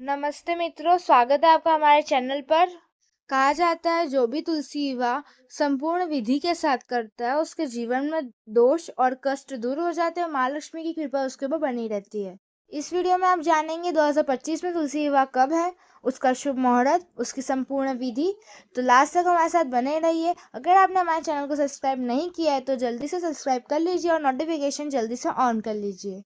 नमस्ते मित्रों, स्वागत है आपका हमारे चैनल पर। कहा जाता है जो भी तुलसी विवाह संपूर्ण विधि के साथ करता है उसके जीवन में दोष और कष्ट दूर हो जाते हैं। माँ लक्ष्मी की कृपा उसके ऊपर बनी रहती है। इस वीडियो में आप जानेंगे 2025 में तुलसी विवाह कब है, उसका शुभ मुहूर्त, उसकी संपूर्ण विधि। तो लास्ट तक हमारे साथ बने रहिए। अगर आपने हमारे चैनल को सब्सक्राइब नहीं किया है तो जल्दी से सब्सक्राइब कर लीजिए और नोटिफिकेशन जल्दी से ऑन कर लीजिए।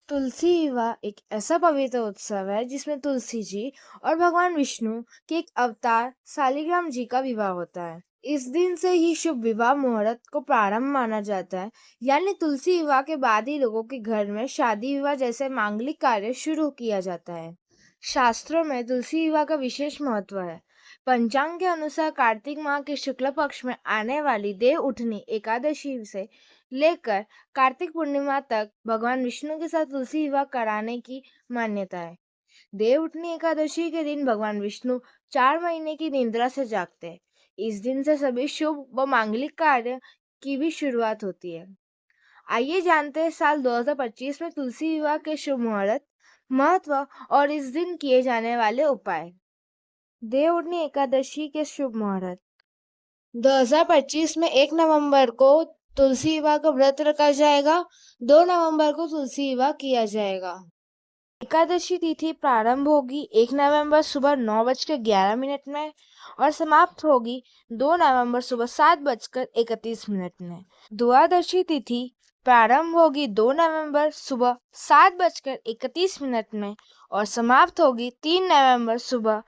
तुलसी विवाह एक ऐसा पवित्र उत्सव है जिसमें तुलसी जी और भगवान विष्णु के एक अवतार शालिग्राम जी का विवाह होता है। इस दिन से ही शुभ विवाह मुहूर्त को प्रारंभ माना जाता है, यानी तुलसी विवाह के बाद ही लोगों के घर में शादी विवाह जैसे मांगलिक कार्य शुरू किया जाता है। शास्त्रों में तुलसी विवाह का विशेष महत्व है। पंचांग के अनुसार कार्तिक माह के शुक्ल पक्ष में आने वाली देव उठनी एकादशी से लेकर कार्तिक पूर्णिमा तक भगवान विष्णु के साथ तुलसी विवाह कराने की मान्यता है। देव उठनी एकादशी के दिन भगवान विष्णु 4 महीने की निद्रा से जागते हैं। इस दिन से सभी शुभ व मांगलिक कार्य की भी शुरुआत होती है। आइए जानते हैं साल 2025 में तुलसी विवाह के शुभ मुहूर्त, महत्व और इस दिन किए जाने वाले उपाय। देव उठनी एकादशी के शुभ मुहूर्त 2025 में 1 नवंबर को तुलसी विवाह का व्रत रखा जाएगा। 2 नवंबर को तुलसी विवाह किया जाएगा। एकादशी तिथि प्रारंभ होगी 1 नवंबर सुबह 9:11 में और समाप्त होगी 2 नवंबर सुबह 7:31 में। द्वादशी तिथि प्रारंभ होगी 2 नवंबर सुबह 7:31 में और समाप्त होगी 3 नवंबर सुबह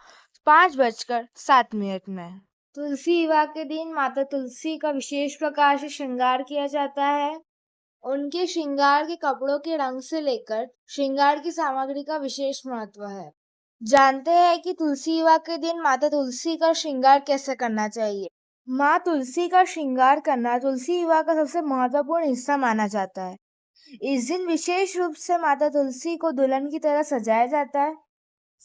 5:07 में। तुलसी विवाह के दिन माता तुलसी का विशेष प्रकार से श्रृंगार किया जाता है। उनके श्रृंगार के कपड़ों के रंग से लेकर श्रृंगार की सामग्री का विशेष महत्व है। जानते हैं कि तुलसी विवाह के दिन माता तुलसी का श्रृंगार कैसे करना चाहिए। माँ तुलसी का श्रृंगार करना तुलसी विवाह का सबसे महत्वपूर्ण हिस्सा माना जाता है। इस दिन विशेष रूप से माता तुलसी को दुल्हन की तरह सजाया जाता है।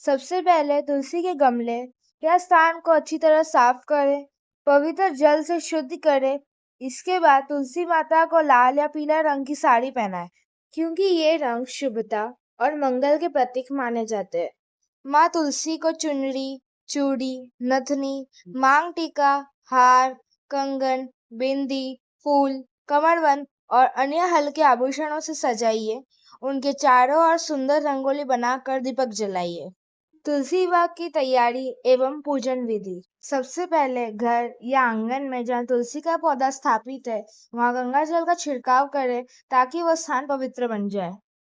सबसे पहले तुलसी के गमले या स्थान को अच्छी तरह साफ करें, पवित्र जल से शुद्ध करें। इसके बाद तुलसी माता को लाल या पीला रंग की साड़ी पहनाएं, क्योंकि ये रंग शुभता और मंगल के प्रतीक माने जाते हैं। माँ तुलसी को चुनरी, चूड़ी, नथनी, मांग टीका, हार, कंगन, बिंदी, फूल, कमरबंद और अन्य हल्के आभूषणों से सजाइए। उनके चारों ओर सुंदर रंगोली बनाकर दीपक जलाइए। तुलसी विवाह की तैयारी एवं पूजन विधि। सबसे पहले घर या आंगन में जहाँ तुलसी का पौधा स्थापित है वहाँ गंगा जल का छिड़काव करें ताकि वह स्थान पवित्र बन जाए।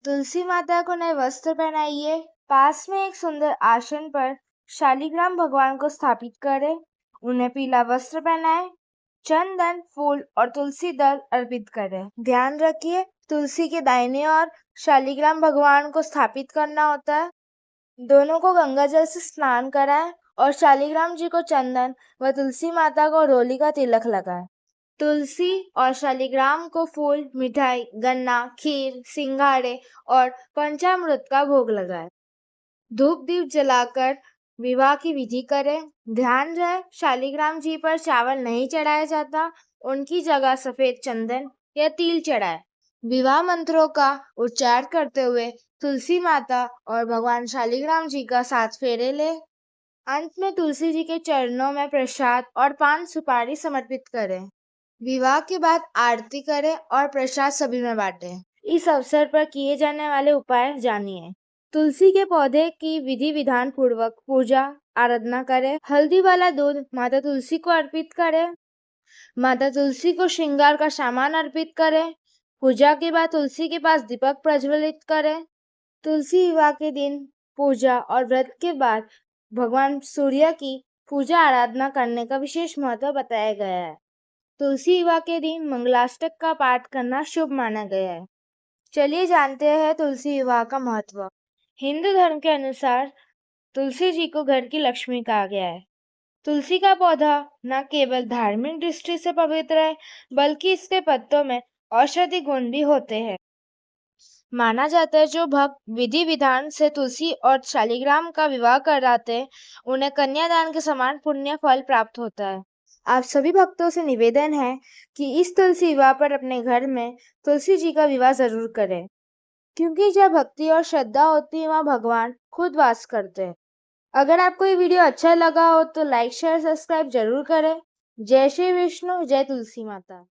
तुलसी माता को नए वस्त्र पहनाइए। पास में एक सुंदर आसन पर शालिग्राम भगवान को स्थापित करें। उन्हें पीला वस्त्र पहनाएं। चंदन, फूल और तुलसी दल अर्पित करें। ध्यान रखिए, तुलसी के दाहिने ओर शालिग्राम भगवान को स्थापित करना होता है। दोनों को गंगा जल से स्नान कराएं और शालिग्राम जी को चंदन व तुलसी माता को रोली का तिलक लगाएं। तुलसी और शालिग्राम को फूल, मिठाई, गन्ना, खीर, सिंघाड़े और पंचामृत का भोग लगाएं। धूप दीप जलाकर विवाह की विधि करें। ध्यान रहे, शालिग्राम जी पर चावल नहीं चढ़ाया जाता, उनकी जगह सफेद चंदन या तिल चढ़ाए। विवाह मंत्रों का उच्चार करते हुए तुलसी माता और भगवान शालिग्राम जी का 7 फेरे ले। अंत में तुलसी जी के चरणों में प्रसाद और पान सुपारी समर्पित करें। विवाह के बाद आरती करें और प्रसाद सभी में बांटें। इस अवसर पर किए जाने वाले उपाय जानिए। तुलसी के पौधे की विधि विधान पूर्वक पूजा आराधना करें। हल्दी वाला दूध माता तुलसी को अर्पित करें। माता तुलसी को श्रृंगार का सामान अर्पित करें। पूजा के बाद तुलसी के पास दीपक प्रज्वलित करें। तुलसी विवाह के दिन पूजा और व्रत के बाद भगवान सूर्य की पूजा आराधना करने का विशेष महत्व बताया गया है। तुलसी विवाह के दिन मंगलाष्टक का पाठ करना शुभ माना गया है। चलिए जानते हैं तुलसी विवाह का महत्व। हिंदू धर्म के अनुसार तुलसी जी को घर की लक्ष्मी कहा गया है। तुलसी का पौधा न केवल धार्मिक दृष्टि से पवित्र है, बल्कि इसके पत्तों में औषधि गुण भी होते हैं। माना जाता है जो भक्त विधि विधान से तुलसी और शालिग्राम का विवाह कराते हैं, उन्हें कन्यादान के समान पुण्य फल प्राप्त होता है। आप सभी भक्तों से निवेदन है कि इस तुलसी विवाह पर अपने घर में तुलसी जी का विवाह जरूर करें। क्योंकि जब भक्ति और श्रद्धा होती है वहाँ भगवान खुद वास करते हैं। अगर आपको ये वीडियो अच्छा लगा हो तो लाइक शेयर सब्सक्राइब जरूर करें। जय श्री विष्णु, जय तुलसी माता।